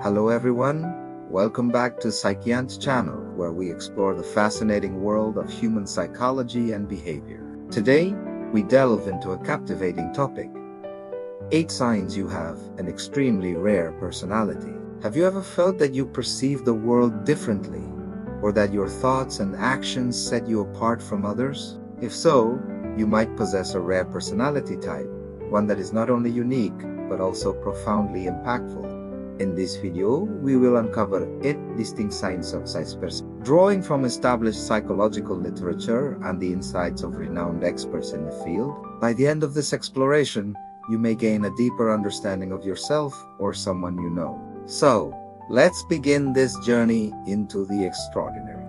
Hello everyone, welcome back to PSYCHIANT channel where we explore the fascinating world of human psychology and behavior. Today, we delve into a captivating topic. 8 signs you have an extremely rare personality. Have you ever felt that you perceive the world differently, or that your thoughts and actions set you apart from others? If so, you might possess a rare personality type, one that is not only unique, but also profoundly impactful. In this video, we will uncover 8 distinct signs of such person. Drawing from established psychological literature and the insights of renowned experts in the field, by the end of this exploration, you may gain a deeper understanding of yourself or someone you know. So, let's begin this journey into the extraordinary.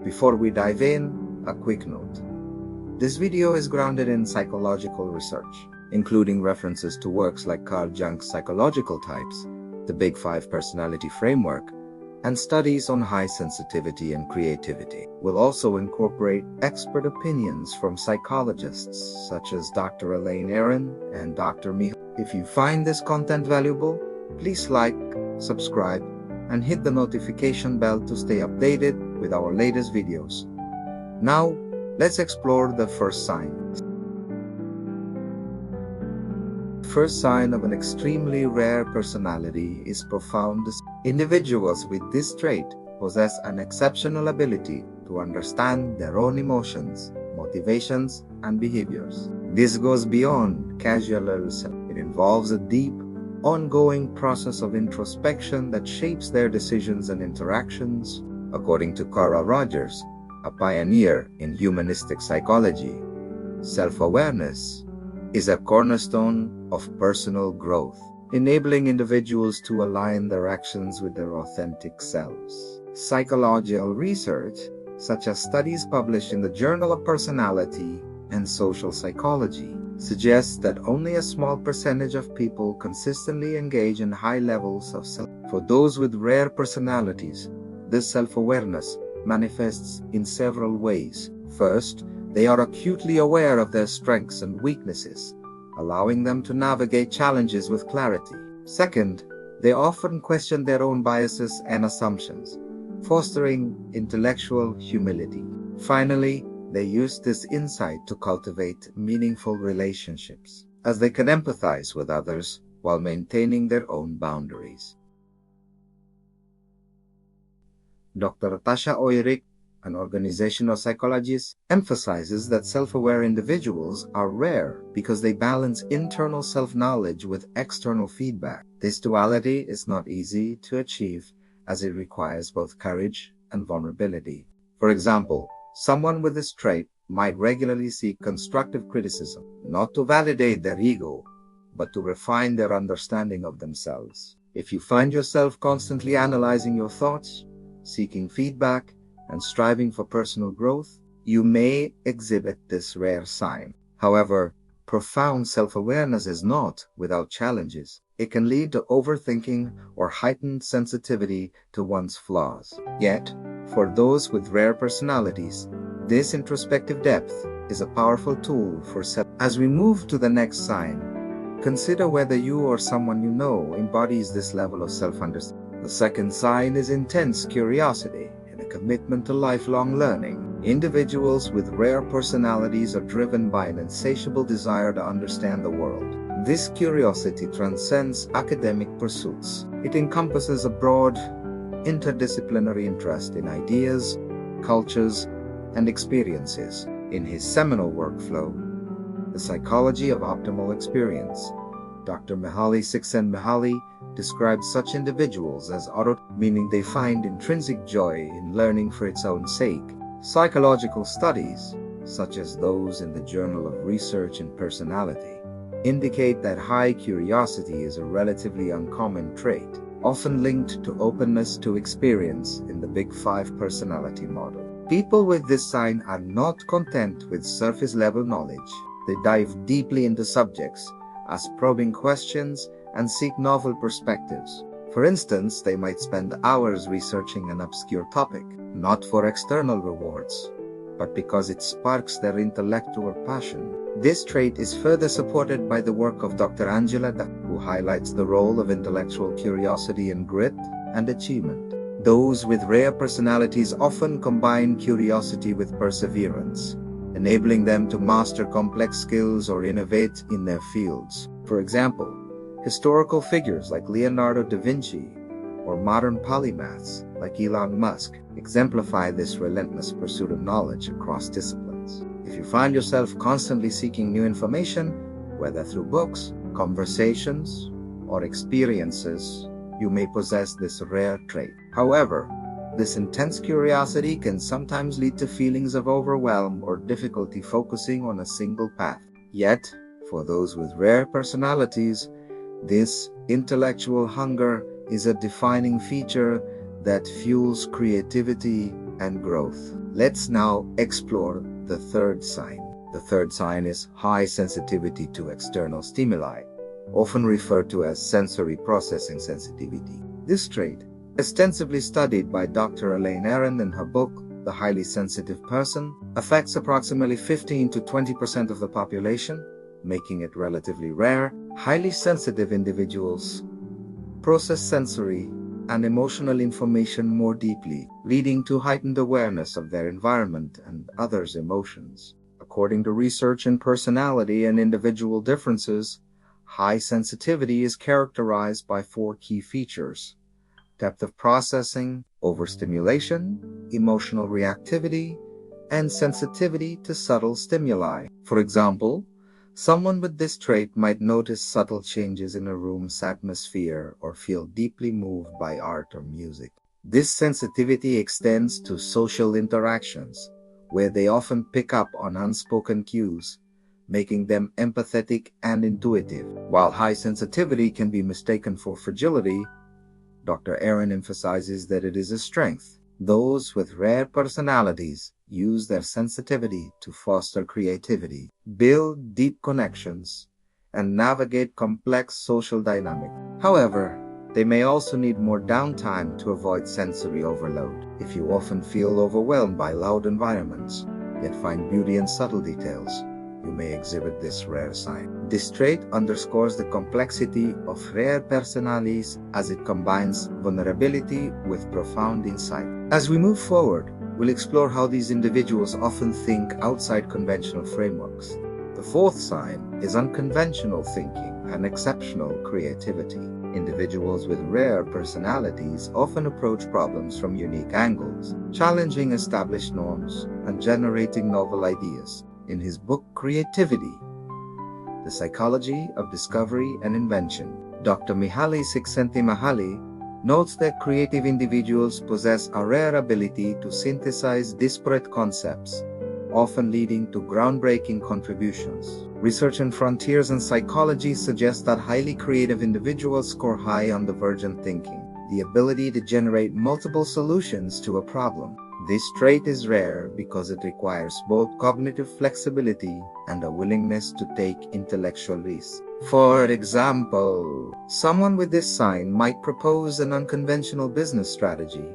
Before we dive in, a quick note. This video is grounded in psychological research, including references to works like Carl Jung's Psychological Types, the Big 5 Personality Framework, and studies on high sensitivity and creativity. We'll also incorporate expert opinions from psychologists such as Dr. Elaine Aron and Dr. Mihaly. If you find this content valuable, please like, subscribe, and hit the notification bell to stay updated with our latest videos. Now, let's explore the first sign. The first sign of an extremely rare personality is profound. Individuals with this trait possess an exceptional ability to understand their own emotions, motivations, and behaviors. This goes beyond casual listening. It involves a deep, ongoing process of introspection that shapes their decisions and interactions. According to Carl Rogers, a pioneer in humanistic psychology, self-awareness is a cornerstone of personal growth, enabling individuals to align their actions with their authentic selves. Psychological research, such as studies published in the Journal of Personality and Social Psychology, suggests that only a small percentage of people consistently engage in high levels of self. For those with rare personalities, this self-awareness manifests in several ways. First, they are acutely aware of their strengths and weaknesses, allowing them to navigate challenges with clarity. Second, they often question their own biases and assumptions, fostering intellectual humility. Finally, they use this insight to cultivate meaningful relationships, as they can empathize with others while maintaining their own boundaries. Dr. Tasha Oyrich, an organizational psychologist, emphasizes that self-aware individuals are rare because they balance internal self-knowledge with external feedback. This duality is not easy to achieve, as it requires both courage and vulnerability. For example, someone with this trait might regularly seek constructive criticism, not to validate their ego, but to refine their understanding of themselves. If you find yourself constantly analyzing your thoughts, seeking feedback, and striving for personal growth, you may exhibit this rare sign. However, profound self-awareness is not without challenges. It can lead to overthinking or heightened sensitivity to one's flaws. Yet, for those with rare personalities, this introspective depth is a powerful tool for self. As we move to the next sign, consider whether you or someone you know embodies this level of self-understanding. The second sign is intense curiosity and a commitment to lifelong learning. Individuals with rare personalities are driven by an insatiable desire to understand the world. This curiosity transcends academic pursuits. It encompasses a broad, interdisciplinary interest in ideas, cultures, and experiences. In his seminal workflow, The Psychology of Optimal Experience, Dr. Mihaly Csikszentmihalyi describes such individuals as meaning they find intrinsic joy in learning for its own sake. Psychological studies, such as those in the Journal of Research in Personality, indicate that high curiosity is a relatively uncommon trait, often linked to openness to experience in the Big 5 personality model. People with this sign are not content with surface-level knowledge. They dive deeply into subjects, ask probing questions, and seek novel perspectives. For instance, they might spend hours researching an obscure topic, not for external rewards, but because it sparks their intellectual passion. This trait is further supported by the work of Dr. Angela Duck, who highlights the role of intellectual curiosity in grit and achievement. Those with rare personalities often combine curiosity with perseverance, enabling them to master complex skills or innovate in their fields. For example, historical figures like Leonardo da Vinci or modern polymaths like Elon Musk exemplify this relentless pursuit of knowledge across disciplines. If you find yourself constantly seeking new information, whether through books, conversations, or experiences, you may possess this rare trait. However, this intense curiosity can sometimes lead to feelings of overwhelm or difficulty focusing on a single path. Yet, for those with rare personalities, this intellectual hunger is a defining feature that fuels creativity and growth. Let's now explore the third sign. The third sign is high sensitivity to external stimuli, often referred to as sensory processing sensitivity. This trait, extensively studied by Dr. Elaine Aron in her book, The Highly Sensitive Person, affects approximately 15 to 20% of the population, making it relatively rare. Highly sensitive individuals process sensory and emotional information more deeply, leading to heightened awareness of their environment and others' emotions. According to research in personality and individual differences, high sensitivity is characterized by 4 key features: depth of processing, overstimulation, emotional reactivity, and sensitivity to subtle stimuli. For example, someone with this trait might notice subtle changes in a room's atmosphere or feel deeply moved by art or music. This sensitivity extends to social interactions, where they often pick up on unspoken cues, making them empathetic and intuitive. While high sensitivity can be mistaken for fragility, Dr. Aron emphasizes that it is a strength. Those with rare personalities use their sensitivity to foster creativity, build deep connections, and navigate complex social dynamics. However, they may also need more downtime to avoid sensory overload. If you often feel overwhelmed by loud environments, yet find beauty in subtle details, you may exhibit this rare sign. This trait underscores the complexity of rare personalities as it combines vulnerability with profound insight. As we move forward, we'll explore how these individuals often think outside conventional frameworks. The fourth sign is unconventional thinking and exceptional creativity. Individuals with rare personalities often approach problems from unique angles, challenging established norms and generating novel ideas. In his book Creativity, The Psychology of Discovery and Invention, Dr. Mihaly Csikszentmihalyi notes that creative individuals possess a rare ability to synthesize disparate concepts, often leading to groundbreaking contributions. Research in Frontiers in Psychology suggests that highly creative individuals score high on divergent thinking, the ability to generate multiple solutions to a problem. This trait is rare because it requires both cognitive flexibility and a willingness to take intellectual risks. For example, someone with this sign might propose an unconventional business strategy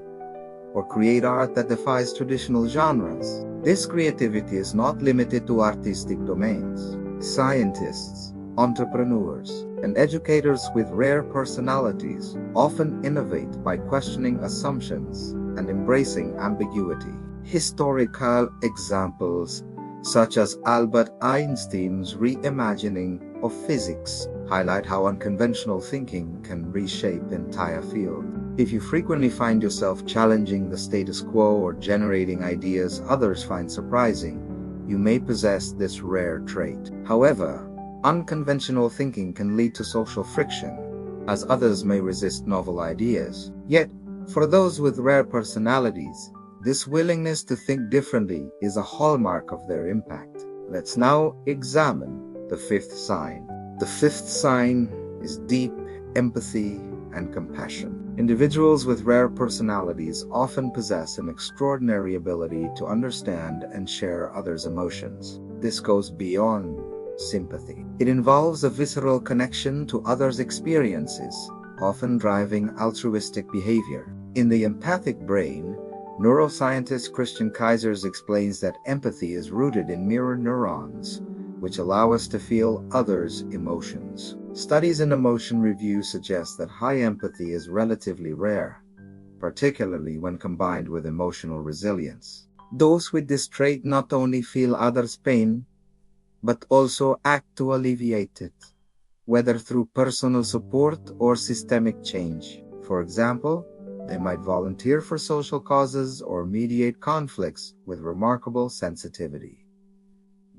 or create art that defies traditional genres. This creativity is not limited to artistic domains. Scientists, entrepreneurs, and educators with rare personalities often innovate by questioning assumptions and embracing ambiguity. Historical examples, such as Albert Einstein's reimagining of physics, highlight how unconventional thinking can reshape entire fields. If you frequently find yourself challenging the status quo or generating ideas others find surprising, you may possess this rare trait. However, unconventional thinking can lead to social friction, as others may resist novel ideas. Yet, for those with rare personalities, this willingness to think differently is a hallmark of their impact. Let's now examine the fifth sign. The fifth sign is deep empathy and compassion. Individuals with rare personalities often possess an extraordinary ability to understand and share others' emotions. This goes beyond sympathy. It involves a visceral connection to others' experiences, often driving altruistic behavior. In the empathic brain, Neuroscientist Christian Kaisers explains that empathy is rooted in mirror neurons, which allow us to feel others' emotions. Studies in emotion review suggest that high empathy is relatively rare, particularly when combined with emotional resilience. Those with this trait not only feel others' pain, but also act to alleviate it, whether through personal support or systemic change. For example, they might volunteer for social causes or mediate conflicts with remarkable sensitivity.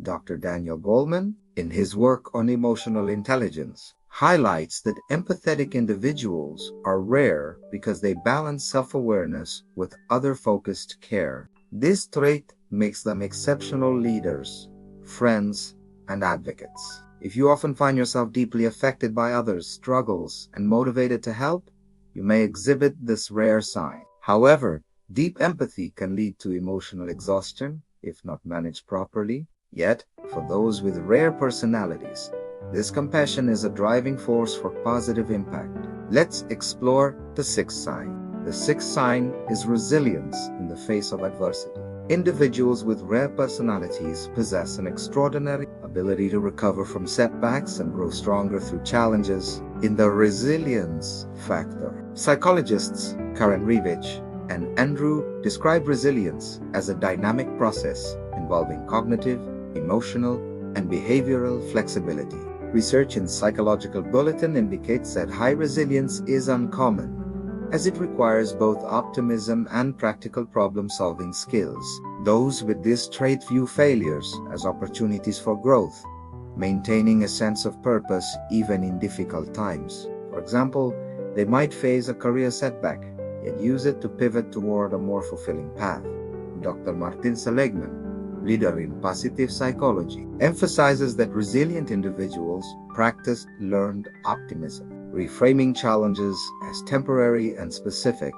Dr. Daniel Goleman, in his work on emotional intelligence, highlights that empathetic individuals are rare because they balance self-awareness with other-focused care. This trait makes them exceptional leaders, friends, and advocates. If you often find yourself deeply affected by others' struggles and motivated to help, you may exhibit this rare sign. However, deep empathy can lead to emotional exhaustion if not managed properly. Yet, for those with rare personalities, this compassion is a driving force for positive impact. Let's explore the sixth sign. The sixth sign is resilience in the face of adversity. Individuals with rare personalities possess an extraordinary ability to recover from setbacks and grow stronger through challenges. In the resilience factor, psychologists Karen Revich and Andrew describe resilience as a dynamic process involving cognitive, emotional, and behavioral flexibility. Research in Psychological Bulletin indicates that high resilience is uncommon, as it requires both optimism and practical problem-solving skills. Those with this trait view failures as opportunities for growth, maintaining a sense of purpose even in difficult times. For example, they might face a career setback, yet use it to pivot toward a more fulfilling path. Dr. Martin Seligman, leader in positive psychology, emphasizes that resilient individuals practice learned optimism, reframing challenges as temporary and specific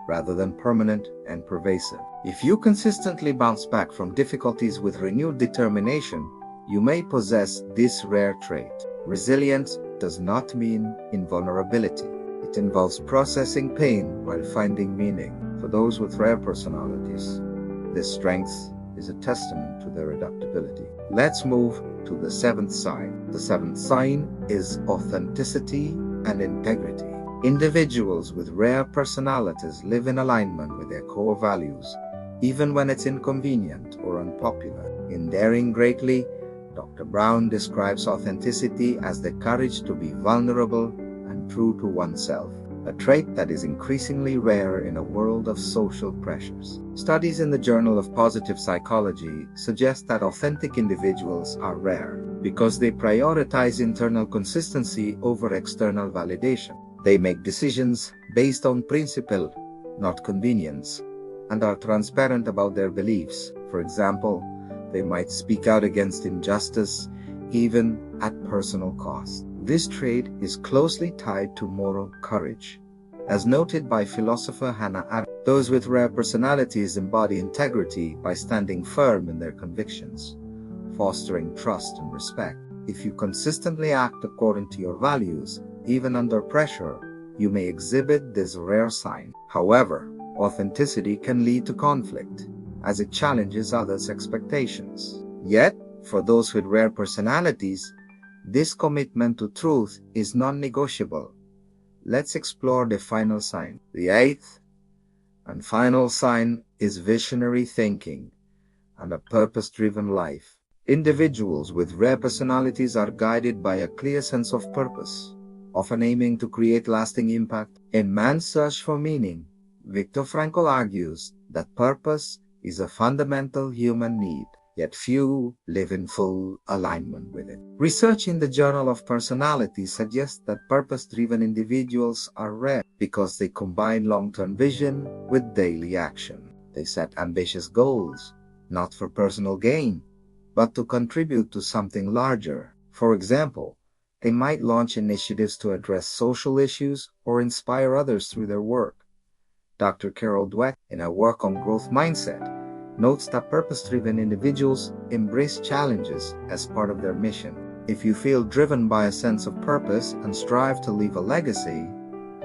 rather than permanent and pervasive. If you consistently bounce back from difficulties with renewed determination, you may possess this rare trait. Resilience does not mean invulnerability. It involves processing pain while finding meaning. For those with rare personalities, this strength is a testament to their adaptability. Let's move to the seventh sign. The seventh sign is authenticity and integrity. Individuals with rare personalities live in alignment with their core values, even when it's inconvenient or unpopular. In Daring Greatly, Dr. Brown describes authenticity as the courage to be vulnerable and true to oneself, a trait that is increasingly rare in a world of social pressures. Studies in the Journal of Positive Psychology suggest that authentic individuals are rare because they prioritize internal consistency over external validation. They make decisions based on principle, not convenience, and are transparent about their beliefs. For example, they might speak out against injustice, even at personal cost. This trait is closely tied to moral courage. As noted by philosopher Hannah Arendt, those with rare personalities embody integrity by standing firm in their convictions, fostering trust and respect. If you consistently act according to your values, even under pressure, you may exhibit this rare sign. However, authenticity can lead to conflict, as it challenges others' expectations. Yet, for those with rare personalities, this commitment to truth is non-negotiable. Let's explore the final sign. The eighth and final sign is visionary thinking and a purpose-driven life. Individuals with rare personalities are guided by a clear sense of purpose, often aiming to create lasting impact. In Man's Search for Meaning, Viktor Frankl argues that purpose is a fundamental human need, yet few live in full alignment with it. Research in the Journal of Personality suggests that purpose-driven individuals are rare because they combine long-term vision with daily action. They set ambitious goals, not for personal gain, but to contribute to something larger. For example, they might launch initiatives to address social issues or inspire others through their work. Dr. Carol Dweck, in her work on growth mindset, notes that purpose-driven individuals embrace challenges as part of their mission. If you feel driven by a sense of purpose and strive to leave a legacy,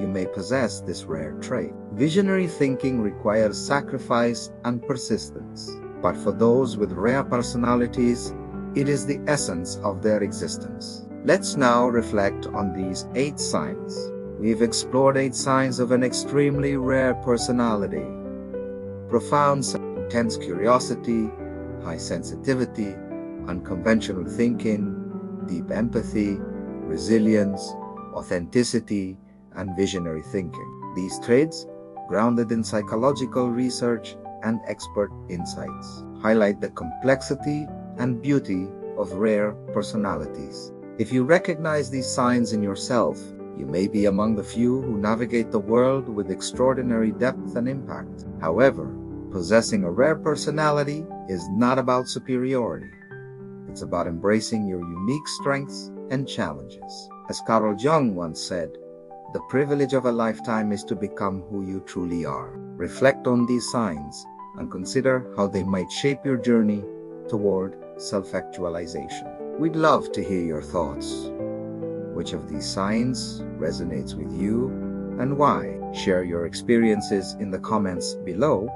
you may possess this rare trait. Visionary thinking requires sacrifice and persistence, but for those with rare personalities, it is the essence of their existence. Let's now reflect on these 8 signs. We've explored 8 signs of an extremely rare personality: profound, intense curiosity, high sensitivity, unconventional thinking, deep empathy, resilience, authenticity, and visionary thinking. These traits, grounded in psychological research and expert insights, highlight the complexity and beauty of rare personalities. If you recognize these signs in yourself, you may be among the few who navigate the world with extraordinary depth and impact. However, possessing a rare personality is not about superiority. It's about embracing your unique strengths and challenges. As Carl Jung once said, the privilege of a lifetime is to become who you truly are. Reflect on these signs and consider how they might shape your journey toward self-actualization. We'd love to hear your thoughts. Which of these signs resonates with you and why? Share your experiences in the comments below,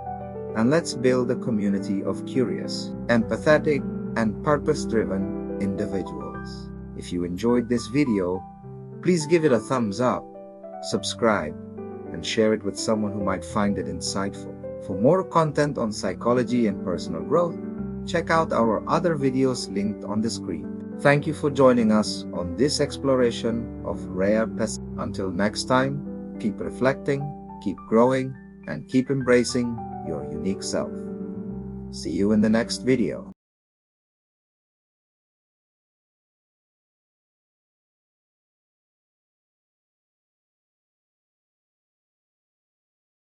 and let's build a community of curious, empathetic, and purpose-driven individuals. If you enjoyed this video, please give it a thumbs up, subscribe, and share it with someone who might find it insightful. For more content on psychology and personal growth, check out our other videos linked on the screen. Thank you for joining us on this exploration of rare personalities. Until next time, keep reflecting, keep growing, and keep embracing your unique self. See you in the next video.